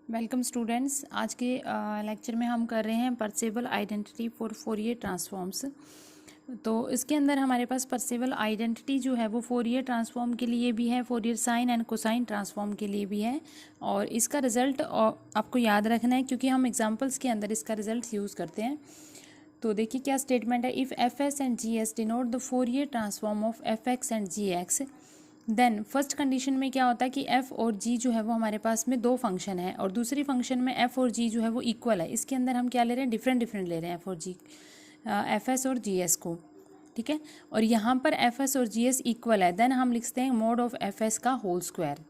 Welcome students. आज के lecture में हम कर रहे हैं परसेबल आइडेंटिटी फॉर फोरियर ट्रांसफॉर्म्स। तो इसके अंदर हमारे पास परसेबल आइडेंटिटी जो है वो फोरियर ट्रांसफॉर्म के लिए भी है, Fourier sine and cosine transform के लिए भी है। और इसका रिजल्ट आपको याद रखना है क्योंकि हम एग्जाम्पल्स के अंदर इसका रिजल्ट यूज़ करते हैं। तो देखिए क्या स्टेटमेंट है। If f s and g s denote the Fourier transform of F x and g x, then first condition में क्या होता है कि f और g जो है वो हमारे पास में दो फंक्शन है और दूसरी फंक्शन में f और g जो है वो इक्वल है। इसके अंदर हम क्या ले रहे हैं, डिफरेंट डिफरेंट ले रहे हैं f और g, एफ एस और जी एस को, ठीक है। और यहाँ पर एफ एस और जी एस इक्वल है, देन हम लिखते हैं मोड ऑफ एफ एस का होल स्क्वायर।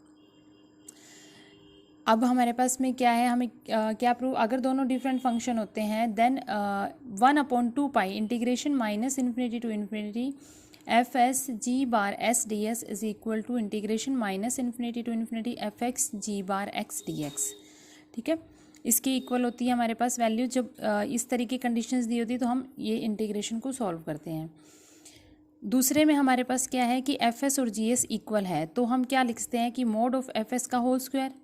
अब हमारे पास में क्या है, हमें क्या प्रूव, अगर दोनों डिफरेंट फंक्शन होते हैं then 1/2 integration minus infinity to infinity F S G bar S D S is equal to integration minus infinity to infinity F x g bar x D x, ठीक है। इसकी equal होती है हमारे पास value. जब इस तरीके कंडीशंस दी होती है तो हम ये इंटीग्रेशन को सॉल्व करते हैं। दूसरे में हमारे पास क्या है कि एफ एस और जी एस इक्वल है, तो हम क्या लिखते हैं कि मोड ऑफ एफ एस का होल स्क्वायर,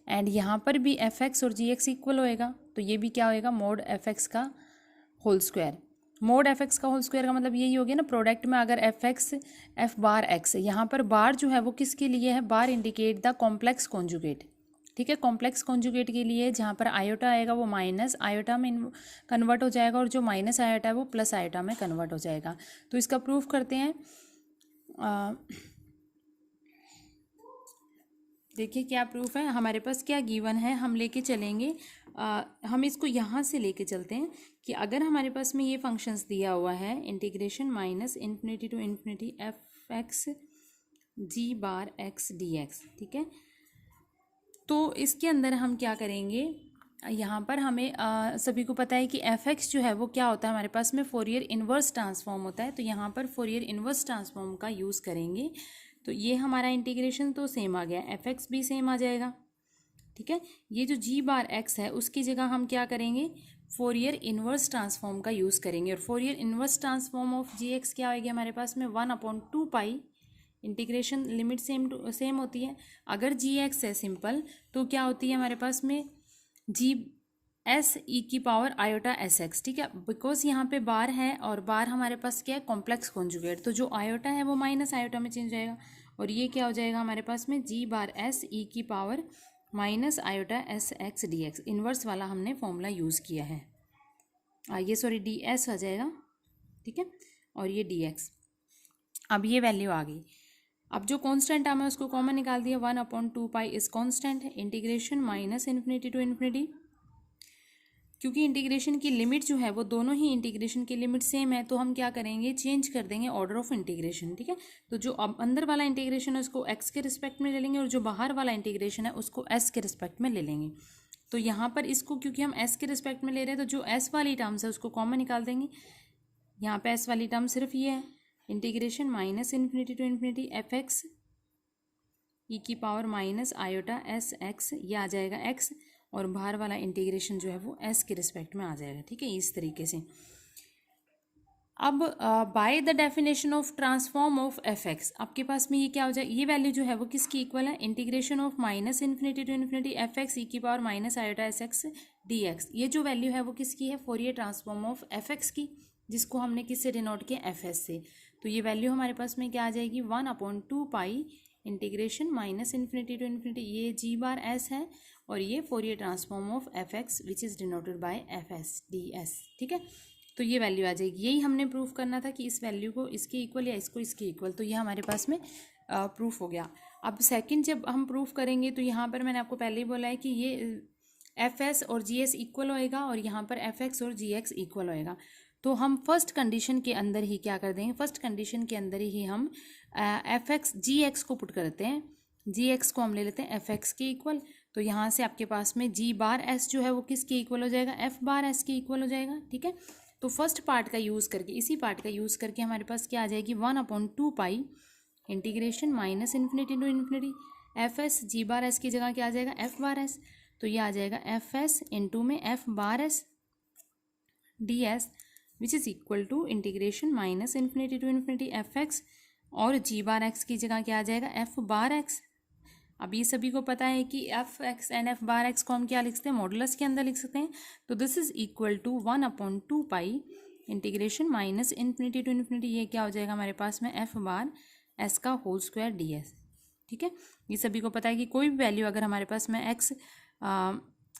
एंड यहाँ पर भी एफ एक्स और जी एक्स इक्वल होएगा, तो ये भी क्या होएगा, मोड एफ एक्स का whole square. Mod f x का होल स्क्वायर का मतलब यही हो गया ना, प्रोडक्ट में अगर f x f bar x, यहाँ पर बार जो है वो किसके लिए है, bar indicate the complex conjugate, ठीक है। कॉम्प्लेक्स कॉन्जुगेट के लिए जहाँ पर आयोटा आएगा वो माइनस आयोटा में कन्वर्ट हो जाएगा और जो माइनस आयोटा है वो प्लस आयोटा में कन्वर्ट हो जाएगा। तो इसका प्रूफ करते हैं। देखिए क्या प्रूफ है हमारे पास, क्या गिवन है हम लेके चलेंगे। हम इसको यहाँ से लेके चलते हैं कि अगर हमारे पास में ये फंक्शंस दिया हुआ है, integration minus infinity to infinity F x g bar x D x, ठीक है। तो इसके अंदर हम क्या करेंगे, यहाँ पर हमें सभी को पता है कि एफ एक्स जो है वो क्या होता है हमारे पास में, फोरियर इन्वर्स ट्रांसफॉर्म होता है। तो यहाँ पर फोरियर इन्वर्स ट्रांसफॉर्म का यूज़ करेंगे। तो ये हमारा इंटीग्रेशन तो सेम आ गया, एफ एक्स भी सेम आ जाएगा, ठीक है। ये जो जी बार एक्स है उसकी जगह हम क्या करेंगे, फोरियर इन्वर्स ट्रांसफॉर्म का यूज़ करेंगे। और Fourier inverse transform of ji x क्या आएगी हमारे पास में, 1/2 इंटीग्रेशन लिमिट सेम होती है। अगर जी एक्स है सिंपल तो क्या होती है हमारे पास में, जी एस ई की पावर आयोटा एस एक्स, ठीक है। बिकॉज यहाँ पे बार है और बार हमारे पास क्या है, कॉम्प्लेक्स कॉन्जुगेट, तो जो आयोटा है वो माइनस आयोटा में चेंज हो जाएगा और ये क्या हो जाएगा हमारे पास में, जी बार एस ई की power minus iota s x D x. Inverse वाला हमने फॉर्मूला यूज़ किया है, ये सॉरी डी एस आ जाएगा, ठीक है, और ये डी एक्स। अब ये वैल्यू आ गई। अब जो कांस्टेंट हमें उसको कॉमन निकाल दिया, 1/2 इस कांस्टेंट है, integration minus infinity to infinity, क्योंकि इंटीग्रेशन की लिमिट जो है वो दोनों ही इंटीग्रेशन की लिमिट सेम है, तो हम क्या करेंगे, चेंज कर देंगे ऑर्डर ऑफ इंटीग्रेशन, ठीक है। तो जो अब अंदर वाला इंटीग्रेशन है उसको एक्स के रिस्पेक्ट में ले लेंगे और जो बाहर वाला इंटीग्रेशन है उसको एस के रिस्पेक्ट में ले लेंगे। तो यहाँ पर इसको क्योंकि हम एस के रिस्पेक्ट में ले रहे हैं तो जो एस वाली टर्म्स है उसको कॉमन निकाल देंगे। यहाँ पे एस वाली टर्म सिर्फ ये है, integration minus infinity to infinity F x e की power minus iota s x, ये आ जाएगा एक्स, और बाहर वाला इंटीग्रेशन जो है वो एस के रिस्पेक्ट में आ जाएगा, ठीक है, इस तरीके से। अब by the definition of transform of F x, आपके पास में ये क्या हो जाए, ये वैल्यू जो है वो किसकी इक्वल है, integration of minus infinity to infinity F x e की power minus iota s x D x. ये जो वैल्यू है वो किसकी है, Fourier transform of F x की, जिसको हमने किससे डिनोट किया, एफ एस से। तो ये वैल्यू हमारे पास में क्या आ जाएगी, 1/2 integration minus infinity to infinity, ये जी बार एस है और ये Fourier transform of F x which is denoted by f s D S, ठीक है। तो ये वैल्यू आ जाएगी। यही हमने प्रूफ करना था कि इस वैल्यू को इसके इक्वल या इसको इसके इक्वल, तो ये हमारे पास में प्रूफ हो गया। अब सेकंड जब हम प्रूफ करेंगे तो यहाँ पर मैंने आपको पहले ही बोला है कि ये एफ एस और जी एस इक्वल होएगा और यहाँ पर एफ एक्स और जी एक्स इक्वल होएगा। तो हम फर्स्ट कंडीशन के अंदर ही क्या कर देंगे, फर्स्ट कंडीशन के अंदर ही हम एफ एक्स जी एक्स को पुट करते हैं, जी एक्स को हम ले लेते हैं एफ एक्स के इक्वल। तो यहाँ से आपके पास में जी बार एस जो है वो किसके इक्वल हो जाएगा, एफ बार एस के इक्वल हो जाएगा, ठीक है। तो फर्स्ट पार्ट का यूज़ करके, इसी पार्ट का यूज़ करके हमारे पास क्या आ जाएगी, 1/2 integration minus infinity to infinity F S G bar S की जगह क्या आ जाएगा, एफ बार एस। तो ये आ जाएगा एफ एस इंटू में F bar S D S which is equal to integration minus infinity to infinity F X और जी बार एक्स की जगह क्या आ जाएगा, एफ बार एक्स अब ये सभी को पता है कि F x and F bar x को हम क्या लिख सकते हैं, मॉडुलस के अंदर लिख सकते हैं। तो this is equal to 1/2 pi integration minus infinity to infinity, ये क्या हो जाएगा हमारे पास में एफ बार एस का होल स्क्वायर डी एस। ठीक है, ये सभी को पता है कि कोई भी वैल्यू अगर हमारे पास में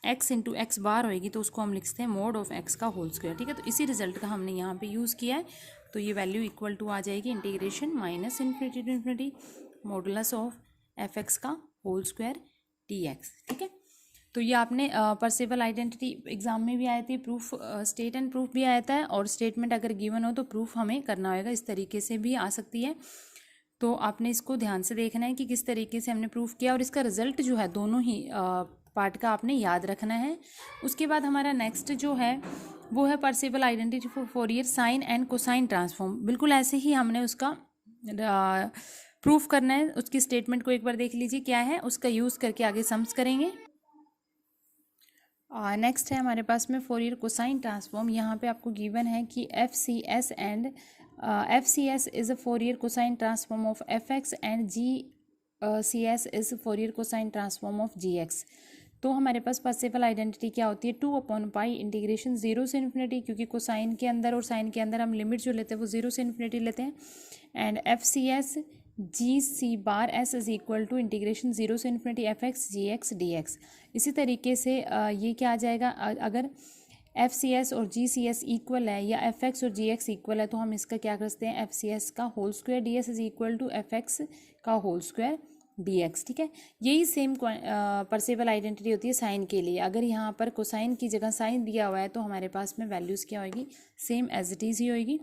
एक्स इंटू एक्स बार होएगी तो उसको हम लिख सकते हैं मोड ऑफ एक्स का होल स्क्वायर। ठीक है, तो इसी रिजल्ट का हमने यहाँ पे यूज़ किया है। तो ये वैल्यू इक्वल टू आ जाएगी integration minus infinity to infinity modulus of F x का होल स्क्वायर डी एक्स। ठीक है, तो ये आपने परसेवल आइडेंटिटी एग्जाम में भी आए थे, प्रूफ स्टेट एंड प्रूफ भी आया था, और स्टेटमेंट अगर गिवन हो तो प्रूफ हमें करना होगा, इस तरीके से भी आ सकती है। तो आपने इसको ध्यान से देखना है कि किस तरीके से हमने प्रूफ किया, और इसका रिजल्ट जो है दोनों ही पार्ट का आपने याद रखना है। उसके बाद हमारा नेक्स्ट जो है वो है Parseval identity for Fourier sine and cosine transform. बिल्कुल ऐसे ही हमने उसका प्रूफ करना है। उसकी स्टेटमेंट को एक बार देख लीजिए क्या है, उसका यूज़ करके आगे सम्स करेंगे। नेक्स्ट है हमारे पास में फोरियर कोसाइन ट्रांसफॉर्म। यहाँ पे आपको गिवन है कि F C S and F C S is a Fourier cosine transform of F x and G C S is Fourier cosine transform of ji X. तो हमारे पास परसेवल आइडेंटिटी क्या होती है, 2/पाई इंटीग्रेशन 0 से इन्फिनिटी, क्योंकि कोसाइन के अंदर और साइन के अंदर हम लिमिट जो लेते हैं वो 0 से इन्फिनिटी लेते हैं, and F C S G C bar S is equal to integration 0 से infinity F x G X D X. इसी तरीके से ये क्या आ जाएगा, अगर एफ सी एस और जी सी एस इक्वल है या एफ एक्स और जी एक्स इक्वल है तो हम इसका क्या कर सकते हैं, एफ सी एस का whole square D S is equal to F x का होल स्क्वायर डी एक्स। ठीक है, यही सेम परसेवल आइडेंटिटी होती है साइन के लिए। अगर यहाँ पर कोसाइन की जगह साइन दिया हुआ है तो हमारे पास में वैल्यूज़ क्या होगी, सेम एज इट इज़ ही होगी।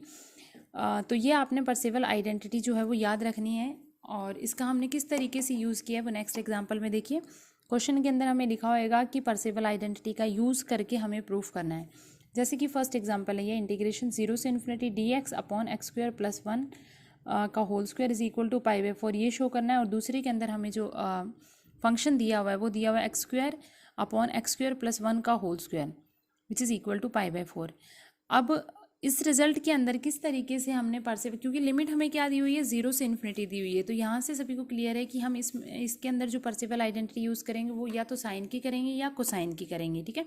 तो ये आपने परसेवल आइडेंटिटी जो है वो याद रखनी है, और इसका हमने किस तरीके से यूज़ किया है वो नेक्स्ट एग्जाम्पल में देखिए। क्वेश्चन के अंदर हमें लिखा होएगा कि परसेवल आइडेंटिटी का यूज़ करके हमें प्रूफ करना है। जैसे कि फर्स्ट एग्जाम्पल है ये, इंटीग्रेशन 0 से infinity d x upon x square plus 1 का whole square is equal to π/4 ये शो करना है। और दूसरे के अंदर हमें जो फंक्शन दिया हुआ है वो दिया हुआ है x square upon x square plus 1 का whole square which is equal to π/4। अब इस रिजल्ट के अंदर किस तरीके से हमने परसेवल, क्योंकि लिमिट हमें क्या दी हुई है, 0 से इन्फिनिटी दी हुई है, तो यहाँ से सभी को क्लियर है कि हम इसके अंदर जो परसेवल आइडेंटिटी यूज़ करेंगे वो या तो साइन की करेंगे या कोसाइन की करेंगे। ठीक है,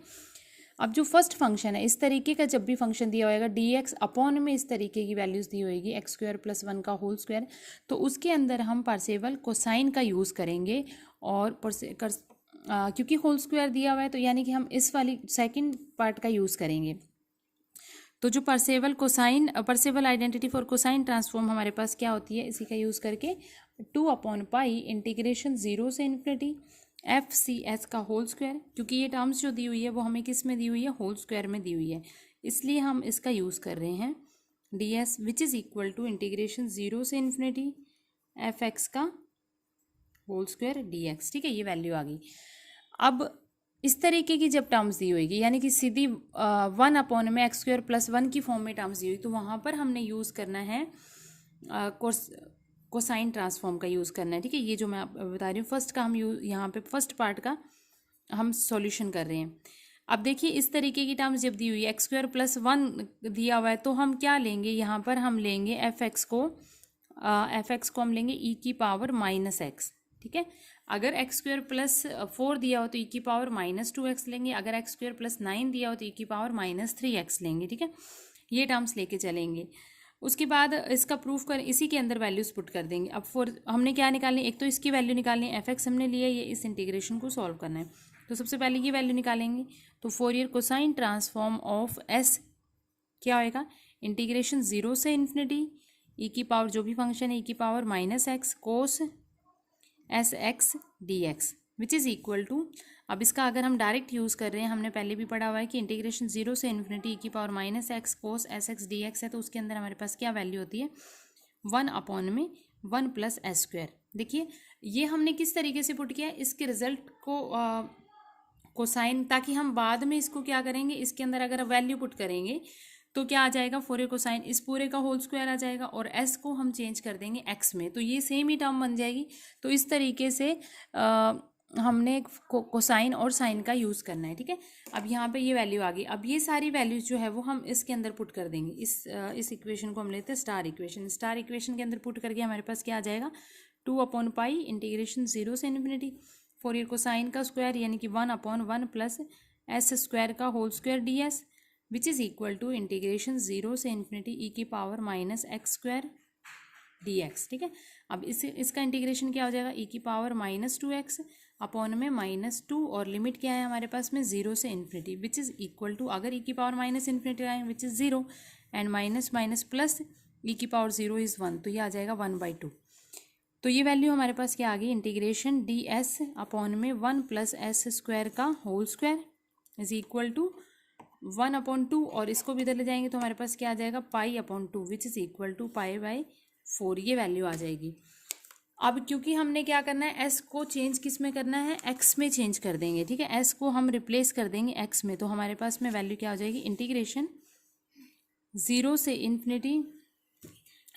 अब जो फर्स्ट फंक्शन है इस तरीके का जब भी फंक्शन दिया होगा डी एक्स अपॉन में इस तरीके की वैल्यूज़ दी होगी एक्स स्क्वायर प्लस 1 का होल स्क्वायर, तो उसके अंदर हम परसेवल कोसाइन का यूज़ करेंगे। और क्योंकि होल स्क्वायर दिया हुआ है तो यानी कि हम इस वाली सेकंड पार्ट का यूज़ करेंगे। तो जो परसेवल आइडेंटिटी फॉर कोसाइन ट्रांसफॉर्म हमारे पास क्या होती है, इसी का यूज़ करके 2/पाई इंटीग्रेशन 0 से इन्फिनिटी एफ सी एस का होल स्क्वायर, क्योंकि ये टर्म्स जो दी हुई है वो हमें किस में दी हुई है, होल स्क्वायर में दी हुई है, इसलिए हम इसका यूज़ कर रहे हैं D S which is equal to integration 0 से इन्फिनिटी एफ एक्स का होल स्क्वायर डी एक्स। ठीक है, ये वैल्यू आ गई। अब इस तरीके की जब टर्म्स दी होगी यानी कि सीधी 1/में एक्स स्क्वायर प्लस 1 की फॉर्म में टर्म्स दी हुई, तो वहाँ पर हमने यूज़ करना है कोसाइन ट्रांसफॉर्म का यूज़ करना है। ठीक है, ये जो मैं आप बता रही हूँ फर्स्ट का हम यहाँ पे फर्स्ट पार्ट का हम सॉल्यूशन कर रहे हैं। अब देखिए इस तरीके की टर्म्स जब दी हुई है एक्स स्क्वायर प्लस 1 दिया हुआ है तो हम क्या लेंगे, यहाँ पर हम लेंगे एफ एक्स को हम लेंगे ई की पावर माइनस एक्स। ठीक है, अगर एक्स स्क्वायर प्लस 4 दिया हो तो ई की पावर -2x लेंगे, अगर एक्स स्क्वायर प्लस 9 दिया हो तो ई की पावर -3x लेंगे। ठीक है, ये टर्म्स लेके चलेंगे। उसके बाद इसका प्रूफ कर इसी के अंदर वैल्यूज पुट कर देंगे। अब हमने क्या निकालनी है, एक तो इसकी वैल्यू निकालनी है, एफ एक्स हमने लिया, ये इस इंटीग्रेशन को सॉल्व करना है, तो सबसे पहले ये वैल्यू निकालेंगे। तो Fourier cosine transform of S क्या होएगा, इंटीग्रेशन 0 से इन्फिनिटी ई की पावर जो भी फंक्शन है ई की power -x cos S x D X which is equal to, अब इसका अगर हम डायरेक्ट यूज़ कर रहे हैं, हमने पहले भी पढ़ा हुआ है कि इंटीग्रेशन 0 से इन्फिनिटी ई की power -x cos S x D x है, तो उसके अंदर हमारे पास क्या वैल्यू होती है 1/1 प्लस एस स्क्वायर। देखिए ये हमने किस तरीके से पुट किया है, इसके रिजल्ट को कोसाइन, ताकि हम बाद में इसको क्या करेंगे, इसके अंदर अगर वैल्यू पुट करेंगे तो क्या आ जाएगा, फोरियर कोसाइन इस पूरे का होल स्क्वायर आ जाएगा और एस को हम चेंज कर देंगे एक्स में, तो ये सेम ही टर्म बन जाएगी। तो इस तरीके से हमने कोसाइन और साइन का यूज़ करना है। ठीक है, अब यहाँ पे ये वैल्यू आ गई। अब ये सारी वैल्यूज जो है वो हम इसके अंदर पुट कर देंगे। इस इक्वेशन को हम लेते हैं स्टार इक्वेशन के अंदर पुट करके हमारे पास क्या आ जाएगा 2/पाई इंटीग्रेशन 0 से इन्फिनिटी फोरियर कोसाइन का स्क्वायर यानी कि 1/1 प्लस एस स्क्वायर का whole square D S which is equal to integration 0 से इन्फिनिटी ई की power minus X square D x. ठीक है, अब इसका इंटीग्रेशन क्या हो जाएगा, ई की पावर -2x अपॉन में -2 और लिमिट क्या है हमारे पास में 0 से infinity which is equal to, अगर ई की पावर माइनस इन्फिनिटी आए which is 0 and minus minus plus e की पावर 0 इज़ 1, तो ये आ जाएगा 1/2। तो ये वैल्यू हमारे पास क्या आ गई, इंटीग्रेशन डी एस अपॉन में 1 प्लस एस स्क्वायर का whole square is equal to 1/2 और इसको भी इधर ले जाएंगे तो हमारे पास क्या आ जाएगा π/2 विच इज़ इक्वल टू π/4, ये वैल्यू आ जाएगी। अब क्योंकि हमने क्या करना है, एस को चेंज किस में करना है, एक्स में चेंज कर देंगे। ठीक है, एस को हम रिप्लेस कर देंगे एक्स में, तो हमारे पास में वैल्यू क्या हो जाएगी, इंटीग्रेशन 0 से इन्फिनिटी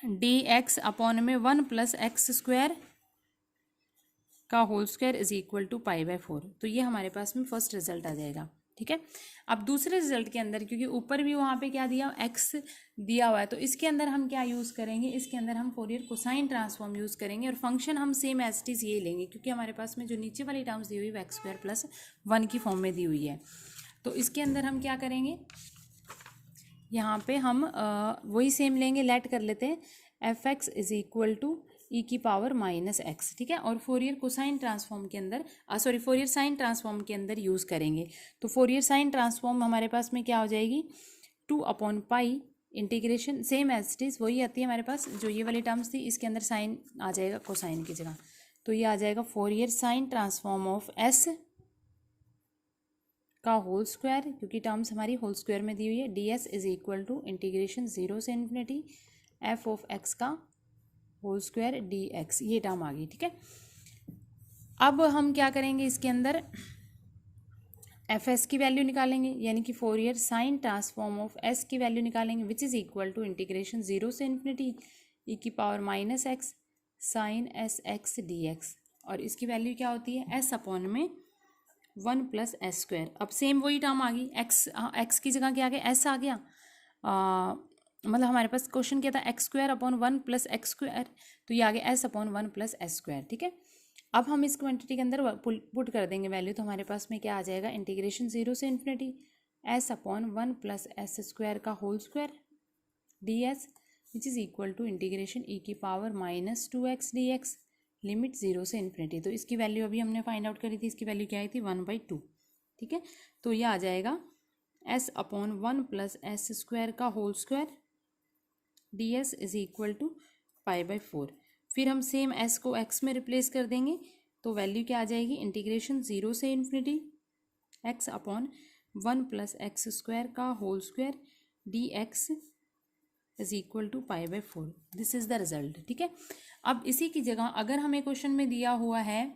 डी एक्स अपॉन में 1 प्लस एक्स स्क्वायर का whole square is equal to π/4। तो ये हमारे पास में फर्स्ट रिजल्ट आ जाएगा। ठीक है, अब दूसरे रिजल्ट के अंदर क्योंकि ऊपर भी वहाँ पे क्या दिया, एक्स दिया हुआ है, तो इसके अंदर हम क्या यूज़ करेंगे, इसके अंदर हम फोरियर कोसाइन ट्रांसफॉर्म यूज़ करेंगे और फंक्शन हम सेम एज इट इज़ ये लेंगे क्योंकि हमारे पास में जो नीचे वाली टर्म्स दी हुई है वो एक्स स्क्वायर प्लस 1 की फॉर्म में दी हुई है। तो इसके अंदर हम क्या करेंगे, यहाँ पे हम वही सेम लेंगे, लेट कर लेते हैं f x is equal to e की पावर -x। ठीक है, और फोरियर कोसाइन ट्रांसफॉर्म के अंदर फोरियर साइन ट्रांसफॉर्म के अंदर यूज़ करेंगे। तो फोरियर साइन ट्रांसफॉर्म हमारे पास में क्या हो जाएगी, 2/पाई integration same as it is वही आती है हमारे पास, जो ये वाली टर्म्स थी इसके अंदर साइन आ जाएगा कोसाइन की जगह, तो ये आ जाएगा Fourier sine transform of S का होल स्क्वायर, क्योंकि टर्म्स हमारी होल स्क्वायर में दी हुई है, D S is equal to integration 0 से इन्फिनिटी एफ ऑफ एक्स का होल स्क्वायर डी एक्स, ये टर्म आ गई। ठीक है, अब हम क्या करेंगे, इसके अंदर एफ एस की वैल्यू निकालेंगे यानी कि Fourier sine transform of S की वैल्यू निकालेंगे which is equal to integration 0 से इन्फिनिटी ई की power -x sine S x D X, और इसकी वैल्यू क्या होती है, एस अपॉन में 1 प्लस एस स्क्वायर। अब सेम वही टर्म आ गई, एक्स की जगह क्या आ गया, एस आ गया, मतलब हमारे पास क्वेश्चन क्या था, x square upon 1 plus x square, तो ये आ गया S upon 1 plus S square. ठीक है, अब हम इस क्वांटिटी के अंदर पुट कर देंगे वैल्यू, तो हमारे पास में क्या आ जाएगा, इंटीग्रेशन 0 से infinity s upon 1 plus S square का whole square D S which is equal to integration e की power -2x D x limit 0 से इन्फिनिटी। तो इसकी वैल्यू अभी हमने फाइंड आउट करी थी, इसकी वैल्यू क्या आई थी, 1/2। ठीक है, तो ये आ जाएगा s upon 1 plus S square का whole square D S is equal to π/4। फिर हम सेम एस को एक्स में रिप्लेस कर देंगे, तो वैल्यू क्या आ जाएगी, इंटीग्रेशन 0 से infinity x upon 1 plus x square का whole square D x is equal to π/4। This is the result. ठीक है, अब इसी की जगह अगर हमें क्वेश्चन में दिया हुआ है,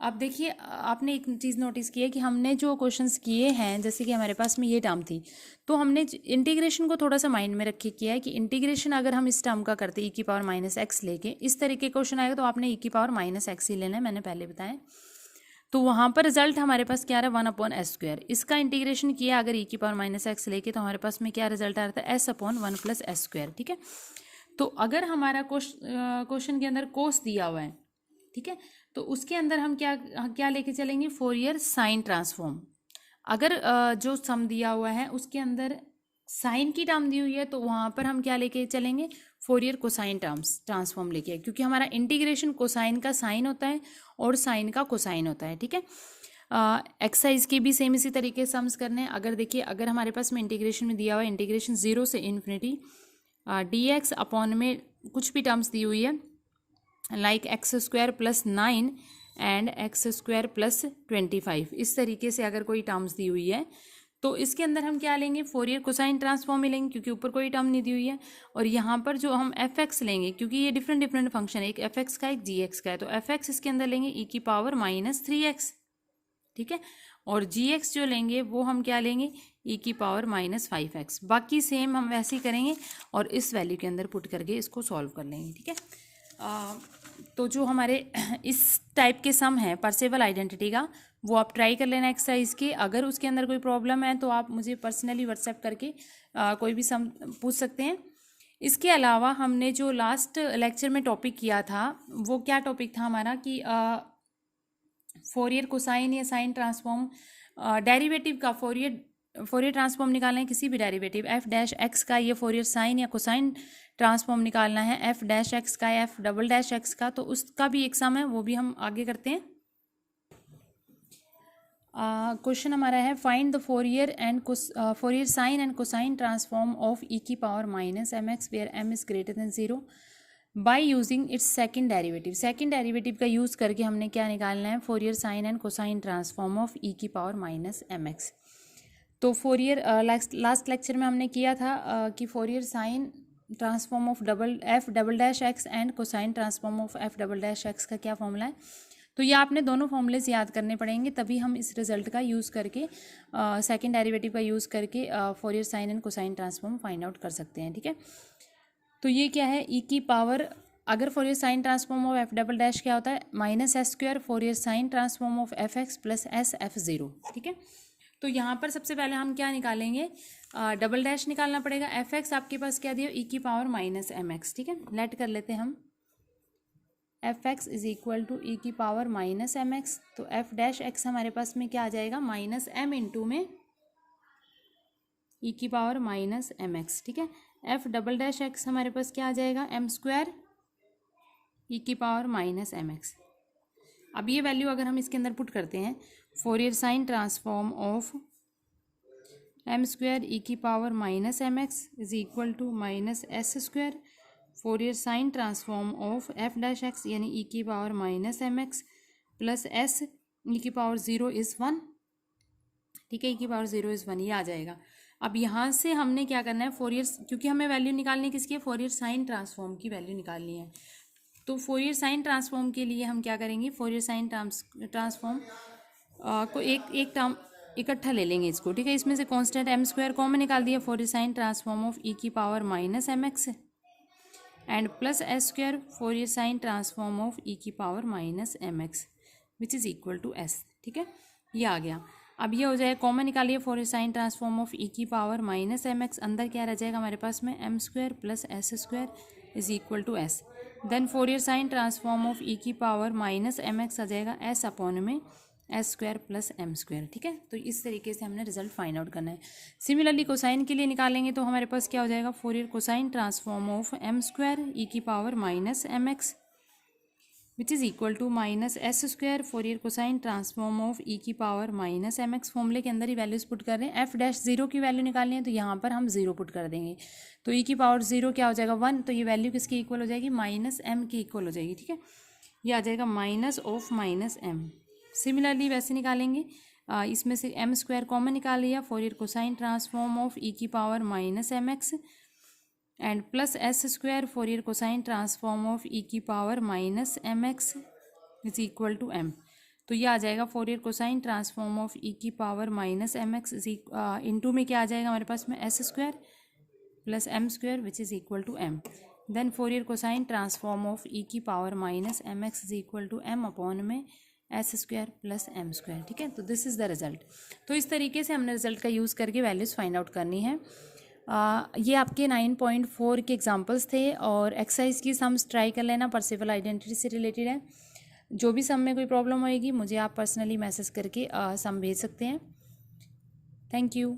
अब देखिए आपने एक चीज़ नोटिस की है कि हमने जो क्वेश्चंस किए हैं, जैसे कि हमारे पास में ये टर्म थी, तो हमने इंटीग्रेशन को थोड़ा सा माइंड में रख के किया है कि इंटीग्रेशन अगर हम इस टर्म का करते ई की पावर -x लेके, इस तरीके क्वेश्चन आएगा तो आपने ई की पावर -x ही लेना है, मैंने पहले बताया। तो वहाँ पर रिजल्ट हमारे पास क्या आ रहा है, 1/s स्क्वायर, इसका इंटीग्रेशन किया अगर ई की पावर -x लेके, तो हमारे पास में क्या रिजल्ट आ रहा था, s/1 प्लस एस स्क्वायर। ठीक है, तो अगर हमारा क्वेश्चन के अंदर कोस दिया हुआ है, ठीक है, तो उसके अंदर हम क्या लेके चलेंगे, फोरियर साइन ट्रांसफॉर्म। अगर जो सम दिया हुआ है उसके अंदर साइन की टर्म दी हुई है, तो वहाँ पर हम क्या लेके चलेंगे, फोरियर कोसाइन ट्रांसफॉर्म लेके, क्योंकि हमारा इंटीग्रेशन कोसाइन का साइन होता है और साइन का कोसाइन होता है। ठीक है, एक्सरसाइज के भी सेम इसी तरीके से सम्स करने हैं। अगर देखिए, अगर हमारे पास में इंटीग्रेशन में दिया हुआ है, इंटीग्रेशन 0 से इन्फिनिटी डी एक्स अपॉन में कुछ भी टर्म्स दी हुई है, like x square plus 9 and x square plus 25, इस तरीके से अगर कोई टर्म्स दी हुई है, तो इसके अंदर हम क्या लेंगे, फोरियर कोसाइन ट्रांसफॉर्म ही लेंगे, क्योंकि ऊपर कोई टर्म नहीं दी हुई है। और यहाँ पर जो हम एफ एक्स लेंगे, क्योंकि ये डिफरेंट फंक्शन है, एक एफ एक्स का एक जी एक्स का है, तो एफ एक्स इसके अंदर लेंगे ई की पावर -3x। ठीक है, और जी एक्स जो लेंगे वो हम क्या लेंगे, ई की पावर -5x। बाकी सेम हम वैसे ही करेंगे और इस वैल्यू के अंदर पुट करके इसको सॉल्व कर लेंगे। ठीक है, तो जो हमारे इस टाइप के सम है पार्सेवल आइडेंटिटी का, वो आप ट्राई कर लेना एक्सरसाइज के। अगर उसके अंदर कोई प्रॉब्लम है तो आप मुझे पर्सनली व्हाट्सएप करके कोई भी सम पूछ सकते हैं। इसके अलावा हमने जो लास्ट लेक्चर में टॉपिक किया था वो क्या टॉपिक था हमारा कि फोरियर कोसाइन या साइन ट्रांसफॉर्म डेरिवेटिव का फोरियर ट्रांसफॉर्म निकालना है किसी भी डेरिवेटिव एफ डैश एक्स का, ये फोरियर साइन या कोसाइन ट्रांसफॉर्म निकालना है एफ डैश एक्स का, एफ डबल डैश एक्स का, तो उसका भी एग्जाम है, वो भी हम आगे करते हैं। क्वेश्चन हमारा है find the Fourier sine and cosine transform of e की power minus m x where m is greater than zero by using its second derivative. Second derivative का यूज़ करके हमने क्या निकालना है, Fourier sine and cosine transform of e की power minus m x. तो Fourier last lecture में हमने किया था कि Fourier sine transform of f double dash x and cosine transform of f double dash x का क्या फॉर्मूला है। तो ये आपने दोनों फॉर्मूलेस याद करने पड़ेंगे, तभी हम इस रिजल्ट का यूज़ करके सेकंड डेरिवेटिव का यूज़ करके Fourier sine and cosine transform find out कर सकते हैं। ठीक है, तो ये क्या है, ई की पावर, अगर Fourier sine transform of f double dash क्या होता है, minus s square Fourier sine transform of F x plus S F zero. ठीक है, तो यहाँ पर सबसे पहले हम क्या निकालेंगे, डबल डैश निकालना पड़ेगा। एफ एक्स आपके पास क्या दिया, ई की पावर माइनस एम एक्स। ठीक है, लेट कर लेते हैं हम, f x is equal to e की पावर माइनस एम एक्स। तो एफ डैश एक्स हमारे पास में क्या आ जाएगा, माइनस एम इंटू में ई की पावर माइनस एम एक्स। ठीक है, एफ डबल डैश एक्स हमारे पास क्या आ जाएगा, एम स्क्वायर ई की पावर माइनस एम एक्स। अब ये वैल्यू अगर हम इसके अंदर पुट करते हैं, Fourier sine transform of m square e की power minus m x is equal to minus s square Fourier sine transform of f dash x यानी ई की power minus m x plus s e की power zero is one. ठीक है, E की power zero is one, ये आ जाएगा। अब यहाँ से हमने क्या करना है, फोरियर, क्योंकि हमें वैल्यू निकालनी किसकी है, फोरियर साइन ट्रांसफॉर्म की वैल्यू निकालनी है। तो फोरियर साइन ट्रांसफॉर्म के लिए हम क्या करेंगे, फोरियर साइन ट्रांसफॉर्म को एक टर्म इकट्ठा ले लेंगे इसको। ठीक है, इसमें से कांस्टेंट एम स्क्वायर कॉमन निकाल दिया, Fourier sine transform of e की power minus m x and plus S square Fourier sine transform of e की power minus m x which is equal to s. ठीक है, ये आ गया। अब ये हो जाएगा, कॉमन निकालिए, Fourier sine transform of e की पावर माइनस एम एक्स, अंदर क्या रह जाएगा हमारे पास में, m square plus S square is equal to s. Then Fourier sine transform of e की पावर माइनस एम एक्स आ जाएगा एस अपॉन में s square plus m square. ठीक है, तो इस तरीके से हमने रिजल्ट फाइंड आउट करना है। सिमिलरली कोसाइन के लिए निकालेंगे तो हमारे पास क्या हो जाएगा, Fourier cosine transform of m square e की power minus m x which is equal to minus s square Fourier cosine transform of e की पावर माइनस एम एक्स। फॉर्मूले के अंदर ही वैल्यूज पुट कर रहे हैं, एफ डैश ज़ीरो की value निकालनी है तो यहाँ पर हम ज़ीरो पुट कर देंगे, तो ई की पावर ज़ीरो क्या हो जाएगा, वन, तो ये वैल्यू किसकी इक्वल हो जाएगी, माइनस एम की इक्वल हो जाएगी। ठीक है, ये आ जाएगा minus of minus m. Similarly वैसे निकालेंगे, इसमें से एम स्क्वायर कॉमन निकाल लिया, Fourier cosine transform of e की power minus m x and plus S square Fourier cosine transform of e की power minus m x is equal to m. तो ये आ जाएगा Fourier cosine transform of e की power minus m x into में क्या आ जाएगा हमारे पास में, s square plus m square which is equal to m. Then Fourier cosine transform of e की power minus m x is equal to m upon में s square plus m square. ठीक है, तो दिस इज़ द रिजल्ट। तो इस तरीके से हमने रिजल्ट का यूज़ करके वैल्यूज़ फाइंड आउट करनी है। ये आपके 9.4 के एग्जांपल्स थे और एक्सरसाइज की सम्स ट्राई कर लेना, पार्शियल आइडेंटिटी से रिलेटेड है। जो भी सम में कोई प्रॉब्लम होएगी मुझे आप पर्सनली मैसेज करके सम भेज सकते हैं। Thank you.